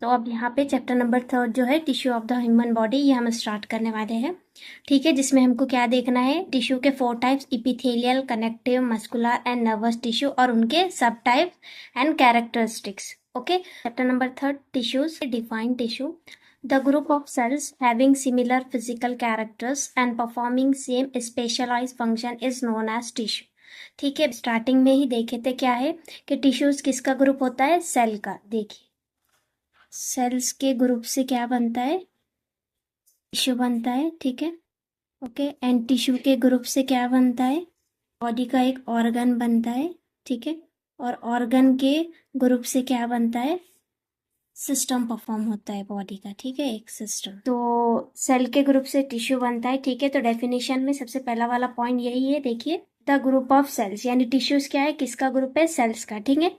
तो अब यहाँ पे चैप्टर नंबर 3 जो है tissue of the human body, ये हम स्टार्ट करने वाले हैं। ठीक है, जिसमें हमको क्या देखना है, टिश्यू के 4 types, epithelial, connective, muscular and nervous tissue और उनके सब types and characteristics. Okay, chapter number 3 tissues. Define tissue, the group of cells having similar physical characters and performing same specialised function is known as tissue. ठीक है, starting में ही देखे थे क्या है कि टिश्यूज किसका ग्रुप होता है, सेल का। देखिए, सेल्स के ग्रुप से क्या बनता है, टिश्यू बनता है। ठीक है, ओके, एंड टिश्यू के ग्रुप से क्या बनता है, बॉडी का एक ऑर्गन बनता है। ठीक है, और ऑर्गन के ग्रुप से क्या बनता है, सिस्टम परफॉर्म होता है बॉडी का। ठीक है, एक सिस्टम। तो सेल के ग्रुप से टिश्यू बनता है। ठीक है, तो डेफिनेशन में सबसे पहला वाला पॉइंट यही है। देखिए, द ग्रुप ऑफ सेल्स, यानी टिश्यूज क्या है, किसका ग्रुप है, सेल्स का। ठीक है,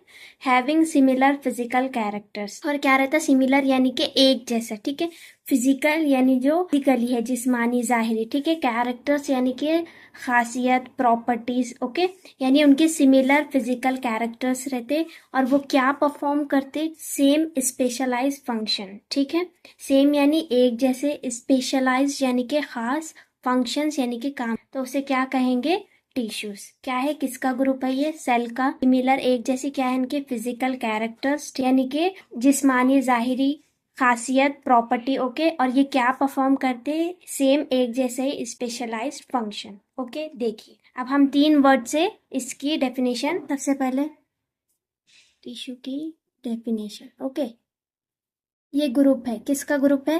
हैविंग सिमिलर फिजिकल कैरेक्टर्स, और क्या रहता है, सिमिलर यानी कि एक जैसा। ठीक है, फिजिकल यानी जो फिजिकली है, जिस्मानी, जाहिरी। ठीक है, कैरेक्टर्स यानी कि खासियत, प्रॉपर्टीज। ओके, यानी उनके सिमिलर फिजिकल कैरेक्टर्स रहते और वो क्या परफॉर्म करते, सेम स्पेशलाइज फंक्शन। ठीक है, सेम यानी एक जैसे, स्पेशलाइज यानी कि खास, फंक्शंस यानी कि काम, तो उसे क्या कहेंगे, टिश्यूज। क्या है, किसका ग्रुप है ये, सेल का। सिमिलर एक जैसी क्या है, इनके फिजिकल कैरेक्टर्स यानी कि जिस्मानी, जाहिरी खासियत, प्रॉपर्टी। ओके, और ये क्या परफॉर्म करते, सेम एक जैसे स्पेशलाइज्ड फंक्शन। ओके, देखिए अब हम 3 वर्ड से इसकी डेफिनेशन, सबसे पहले टिश्यू की डेफिनेशन। ओके, ये ग्रुप है, किसका ग्रुप है,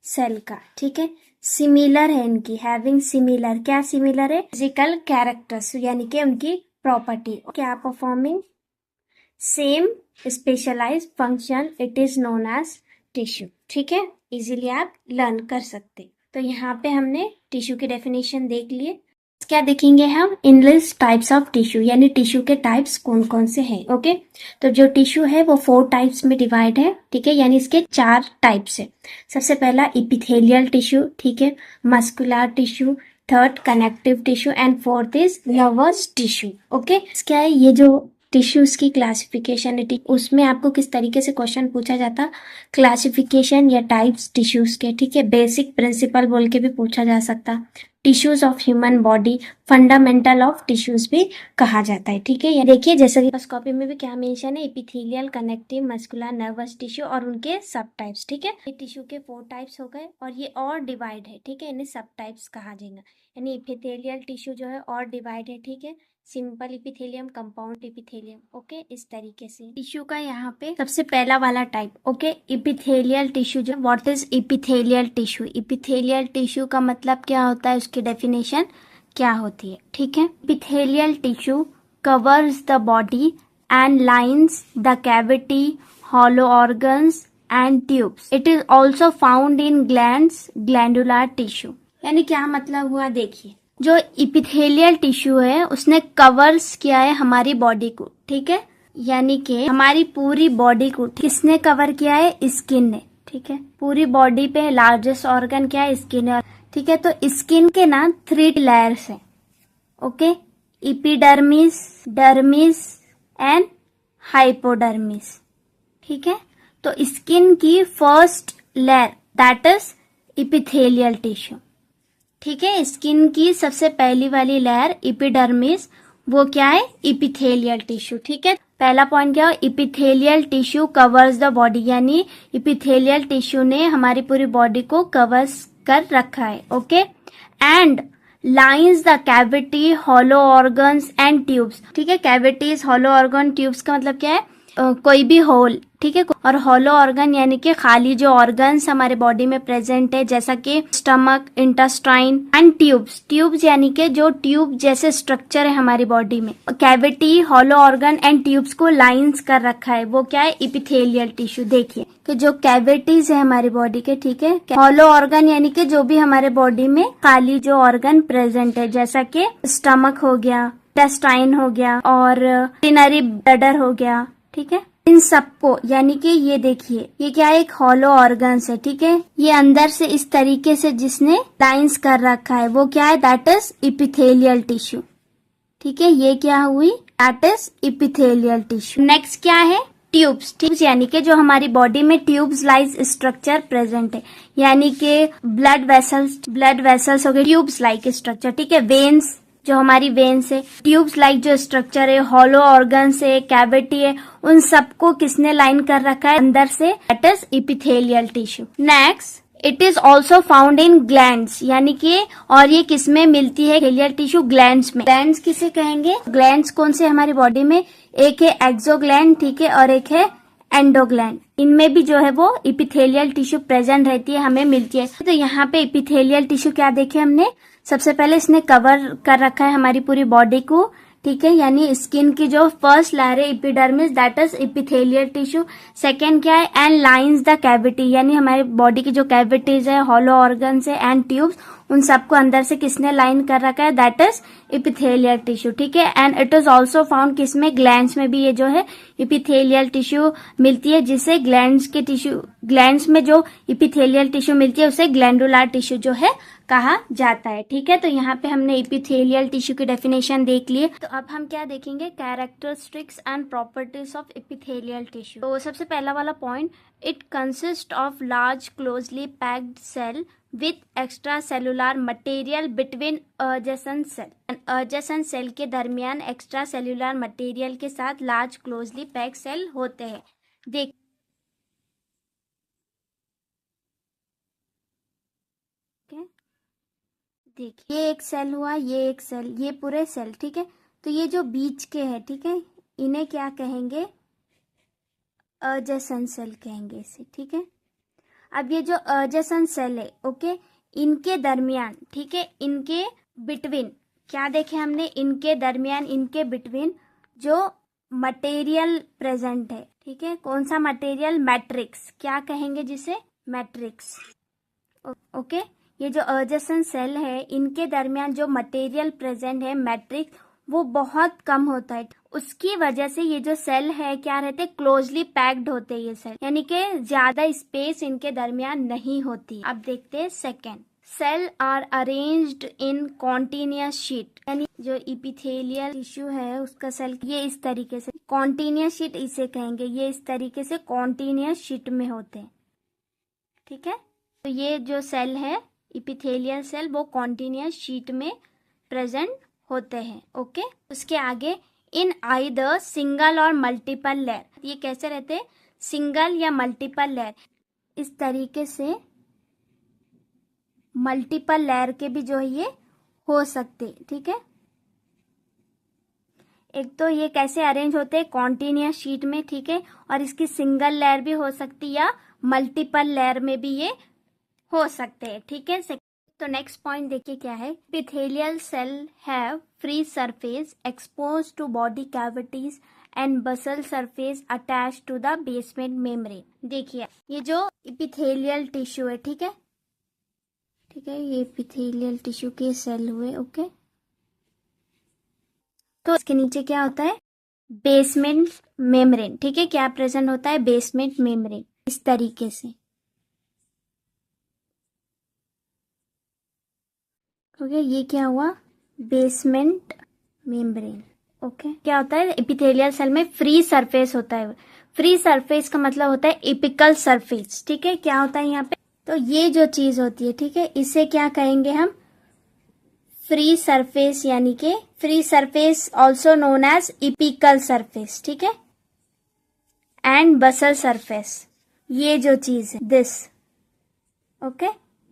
सेल का। ठीक है, सिमिलर है इनकी, हैविंग सिमिलर, क्या सिमिलर है, फिजिकल कैरेक्टर्स यानी कि उनकी प्रॉपर्टी, क्या performing same specialised function, it is known as tissue. ठीक है, इजीली आप लर्न कर सकते। तो यहाँ पे हमने टिश्यू की डेफिनेशन देख लिए। क्या देखेंगे हम, इनलिस्ट टाइप्स ऑफ टिश्यू, यानी टिश्यू के टाइप्स कौन कौन से हैं। ओके, तो जो टिश्यू है वो 4 टाइप्स में डिवाइड है। ठीक है, यानी इसके 4 टाइप्स है। सबसे पहला इपिथेलियल टिश्यू, ठीक है, muscular tissue, third connective tissue and fourth is nervous tissue. Okay, क्या है, ये जो टिश्यूज की क्लासिफिकेशन है, उसमें आपको किस तरीके से क्वेश्चन पूछा जाता, क्लासिफिकेशन या टाइप्स टिश्यूज के। ठीक है, बेसिक प्रिंसिपल बोल के भी पूछा जा सकता, tissues of human body, fundamental of tissues भी कहा जाता है। ठीक है, ये देखिए जैसे कि फर्स्ट कॉपी में भी क्या मेंशन है, epithelial, connective, muscular, nervous tissue और उनके सब टाइप्स। ठीक है, ये टिश्यू के 4 टाइप्स हो गए और ये और डिवाइड है। ठीक है, इन्हें सब टाइप्स कहा जाएगा, यानी एपिथेलियल टिश्यू जो है और डिवाइड है। ठीक है, simple epithelium, compound epithelium. Okay, इस तरीके से टिश्यू का यहाँ पे सबसे पहला वाला टाइप। ओके, इपिथेलियल टिश्यू जो, what is epithelial tissue, epithelial tissue का मतलब क्या होता है, उसकी डेफिनेशन क्या होती है। ठीक है, epithelial tissue covers the body and lines the cavity, hollow organs and tubes. It is also found in glands, glandular tissue. यानी क्या मतलब हुआ, देखिए जो इपिथेलियल टिश्यू है उसने कवर्स किया है हमारी बॉडी को। ठीक है, यानी कि हमारी पूरी बॉडी को किसने कवर किया है, स्किन ने। ठीक है, पूरी बॉडी पे लार्जेस्ट ऑर्गन क्या है, स्किन है। ठीक है, तो स्किन के ना 3 लेयर्स है। Okay, epidermis, dermis and hypodermis. ठीक है, तो स्किन की first layer that is epithelial tissue. ठीक है, स्किन की सबसे पहली वाली लेयर इपिडर्मिस, वो क्या है, इपिथेलियल टिश्यू। ठीक है, पहला पॉइंट क्या है, epithelial tissue covers the body, यानी इपिथेलियल टिश्यू ने हमारी पूरी बॉडी को कवर्स कर रखा है। Okay, and lines the cavity, hollow organs and tubes. ठीक है, कैविटीज, हॉलो ऑर्गन, ट्यूब्स का मतलब क्या है, कोई भी होल। ठीक है, और हॉलो ऑर्गन यानी कि खाली जो ऑर्गन्स हमारे बॉडी में प्रेजेंट है, जैसा कि stomach, intestine and tubes. Tubes यानी कि जो ट्यूब जैसे स्ट्रक्चर है हमारी बॉडी में। Cavity, hollow organ and tubes को लाइंस कर रखा है, वो क्या है, इपिथेलियल टिश्यू। देखिए कि जो कैविटीज है हमारी बॉडी के, ठीक है, हॉलो ऑर्गन यानी कि जो भी हमारे बॉडी में खाली जो ऑर्गन प्रेजेंट है, जैसा कि स्टमक हो गया, इंटेस्टाइन हो गया और यूरिनरी ब्लैडर हो गया। ठीक है, इन सबको, यानी कि ये देखिए ये क्या है, एक हॉलो ऑर्गन्स है। ठीक है, ये अंदर से इस तरीके से जिसने लाइंस कर रखा है वो क्या है, दैट इज इपिथेलियल टिश्यू। ठीक है, ये क्या हुई, that is epithelial tissue. Next क्या है, ट्यूब्स यानी कि जो हमारी बॉडी में ट्यूब्स लाइक स्ट्रक्चर प्रेजेंट है, यानी कि ब्लड वेसल्स हो गए ट्यूब्स लाइक स्ट्रक्चर, ठीक है। वेन्स, जो हमारी वेन्स है, ट्यूब्स लाइक जो स्ट्रक्चर है, हॉलो ऑर्गन्स है, कैविटी है, उन सबको किसने लाइन कर रखा है अंदर से, that is epithelial tissue. Next, it is also found in glands, यानी कि और ये किसमें मिलती है इपिथेलियल टिश्यू, ग्लैंड्स में। ग्लैंड्स किसे कहेंगे, ग्लैंड्स कौन से हमारी बॉडी में, एक है एक्सोग्लैंड, ठीक है, और एक है एंडोग्लैंड। इनमें भी जो है वो इपिथेलियल टिश्यू प्रेजेंट रहती है, हमें मिलती है। तो यहाँ पे इपिथेलियल टिश्यू क्या देखे हमने, सबसे पहले इसने कवर कर रखा है हमारी पूरी बॉडी को, ठीक है, यानी स्किन की जो फर्स्ट लेयर है epidermis, that is epithelial tissue. Second क्या है, एंड लाइंस द कैविटी, यानी हमारी बॉडी की जो कैविटीज है, हॉलो ऑर्गन्स है एंड ट्यूब्स, उन सबको अंदर से किसने लाइन कर रखा है, दैट इज इपिथेलियल टिश्यू, ठीक है। And it is also found किसमें, ग्लैंड्स में भी ये जो है इपिथेलियल टिश्यू मिलती है, जिसे ग्लैंड्स में जो इपिथेलियल टिश्यू मिलती है उसे ग्लैंडुलर टिश्यू जो है कहा जाता है, ठीक है। तो यहाँ पे हमने इपिथेलियल टिश्यू की डेफिनेशन देख ली। तो अब हम क्या देखेंगे, characteristics and properties of epithelial tissue. तो सबसे पहला वाला point, it consist of large closely packed cell with extra cellular material between adjacent cell. Adjacent cell के दरमियान एक्स्ट्रा सेलुलर मटेरियल के साथ लार्ज क्लोजली पैक्ड सेल होते हैं। देखिए, ये एक सेल हुआ, ये एक सेल, ये पूरे सेल, ठीक है। तो ये जो बीच के हैं, ठीक है, इन्हें क्या कहेंगे, एडजेसेंट सेल कहेंगे इसे, ठीक है। अब ये जो एडजेसेंट सेल है, ओके, इनके दरमियान, ठीक है, इनके बिटवीन क्या देखे हमने, इनके दरमियान, इनके बिटवीन जो मटेरियल प्रेजेंट है, ठीक है, कौन सा मटेरियल, मैट्रिक्स, क्या कहेंगे जिसे, मैट्रिक्स, ओके। ये जो एडजेसेंट सेल है, इनके दरमियान जो मटेरियल प्रेजेंट है, मैट्रिक्स, वो बहुत कम होता है। उसकी वजह से ये जो सेल है क्या रहते, क्लोजली पैक्ड होते हैं ये सेल, यानी कि ज्यादा स्पेस इनके दरमियान नहीं होती। अब देखते हैं second, cell are arranged in continuous sheet, यानी जो इपिथेलियल टिश्यू है उसका सेल ये इस तरीके से, कॉन्टिन्यूअस शीट इसे कहेंगे, ये इस तरीके से कॉन्टिन्यूअस शीट में होते हैं, ठीक है। तो ये जो सेल है इपिथेलियल सेल, वो कॉन्टिन्यूअस शीट में प्रेजेंट होते हैं, ओके। उसके आगे, इन आइदर सिंगल और मल्टीपल लेयर, ये कैसे रहते हैं, सिंगल या मल्टीपल लेयर, इस तरीके से मल्टीपल लेयर के भी जो है ये हो सकते, ठीक है। एक तो ये कैसे अरेंज होते हैं, कॉन्टिन्यूअस शीट में, ठीक है, और इसकी सिंगल लेयर भी हो सकती या मल्टीपल लेयर में भी ये हो सकते हैं, ठीक है। तो नेक्स्ट पॉइंट देखिए क्या है, epithelial cell have free surface expose to body cavities and basal surface attach to the basement membrane. देखिए, ये जो एपिथेलियल टिश्यू है, ठीक है, ठीक है, ये एपिथेलियल टिश्यू के सेल हुए, ओके। तो इसके नीचे क्या होता है, बेसमेंट मेम्ब्रेन, ठीक है, क्या प्रेजेंट होता है, बेसमेंट मेम्ब्रेन, इस तरीके से, ओके। ये क्या हुआ, बेसमेंट मेम्ब्रेन, ओके। क्या होता है, एपिथेलियल सेल में फ्री सरफेस होता है, फ्री सरफेस का मतलब होता है एपिकल सरफेस, ठीक है। क्या होता है यहाँ पे, तो ये जो चीज होती है, ठीक है, इसे क्या कहेंगे हम, फ्री सरफेस, यानी कि free surface also known as apical surface, ठीक है, एंड बसल सरफेस, ये जो चीज है दिस, ओके,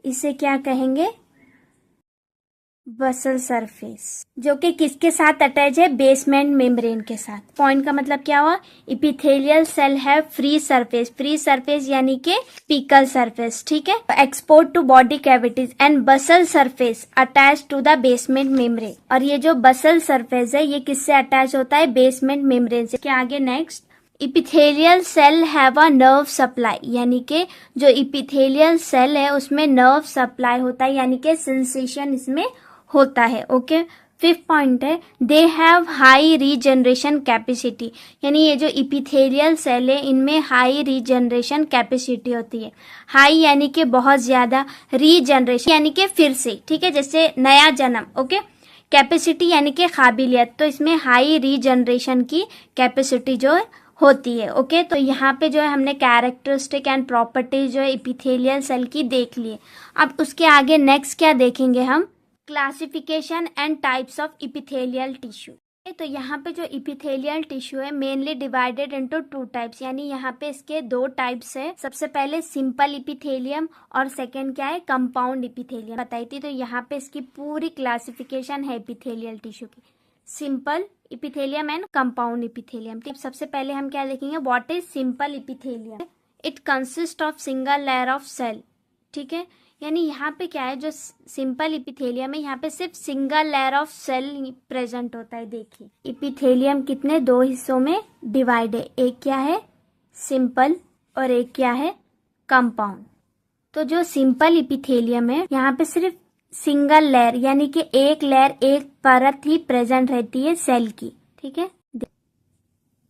इसे क्या कहेंगे, बसल सरफेस, जो कि किसके साथ अटैच है, बेसमेंट मेम्ब्रेन के साथ। पॉइंट का मतलब क्या हुआ, इपिथेलियल सेल है फ्री सरफेस, फ्री सरफेस यानी कि एपिकल सरफेस, ठीक है, export to body cavities and basal surface attach to the basement membrane. और ये जो बसल सरफेस है ये किससे अटैच होता है, बेसमेंट मेम्ब्रेन से। क्या आगे next, epithelial cell have a nerve supply, यानी कि जो इपिथेलियल सेल है उसमें नर्व सप्लाई होता है, यानी कि सेंसेशन इसमें होता है, ओके। फिफ्थ पॉइंट है, they have high regeneration capacity, यानी ये जो इपिथेलियल सेल है इनमें हाई रीजनरेशन कैपेसिटी होती है। हाई यानी कि बहुत ज्यादा, रीजनरेशन यानी कि फिर से, ठीक है, जैसे नया जन्म, ओके। कैपेसिटी यानी कि काबिलियत, तो इसमें हाई रीजनरेशन की कैपेसिटी जो होती है। ओके, तो यहाँ पे जो है हमने कैरेक्टरिस्टिक एंड प्रॉपर्टीज जो है इपिथेलियल सेल की देख लिए। अब उसके आगे नेक्स्ट क्या देखेंगे हम, classification and types of epithelial tissue. तो यहाँ पे जो इपिथेलियल टिश्यू है मेनली डिवाइडेड इनटू 2 टाइप्स, यानी यहाँ पे इसके 2 टाइप्स है। सबसे पहले सिंपल इपिथेलियम और सेकेंड क्या है, कंपाउंड इपिथेलियम बताई थी। तो यहाँ पे इसकी पूरी क्लासिफिकेशन है इपिथेलियल टिश्यू की, simple epithelium and compound epithelium. ठीक, सबसे पहले हम क्या देखेंगे, what is simple epithelium. It consist of single layer of cell. ठीक है, यानी यहाँ पे क्या है, जो सिंपल इपिथेलियम है यहाँ पे सिर्फ single layer of cell present होता है। देखिए इपिथेलियम कितने 2 हिस्सों में डिवाइड है, एक क्या है सिंपल और एक क्या है कंपाउंड। तो जो सिंपल इपिथेलियम है यहाँ पे सिर्फ सिंगल लेयर यानी कि एक लेयर, एक परत ही प्रेजेंट रहती है सेल की। ठीक है,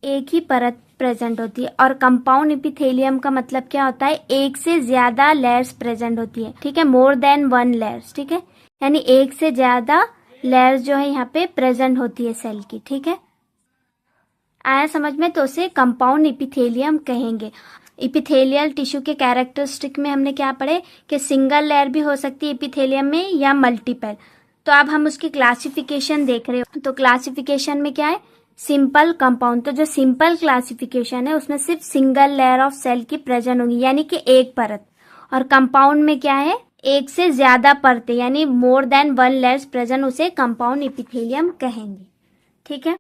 एक ही परत प्रेजेंट होती है। और कंपाउंड इपिथेलियम का मतलब क्या होता है, एक से ज्यादा लेयर्स प्रेजेंट होती है। ठीक है, मोर देन 1 लेयर्स। ठीक है, यानी एक से ज्यादा लेयर्स जो है यहाँ पे प्रेजेंट होती है सेल की। ठीक है, आया समझ में, तो उसे कंपाउंड इपिथेलियम कहेंगे। इपिथेलियल टिश्यू के कैरेक्टरिस्टिक में हमने क्या पढ़े कि सिंगल लेयर भी हो सकती है इपिथेलियम में या मल्टीपल। तो अब हम उसकी क्लासिफिकेशन देख रहे हो। तो क्लासिफिकेशन में क्या है, सिंपल कंपाउंड। तो जो सिंपल क्लासिफिकेशन है उसमें सिर्फ सिंगल लेयर ऑफ सेल की प्रेजेंट होगी यानी कि एक परत। और कंपाउंड में क्या है, एक से ज्यादा परतें यानी मोर देन 1 लेयर्स प्रेजेंट, उसे कंपाउंड इपिथेलियम कहेंगे। ठीक है,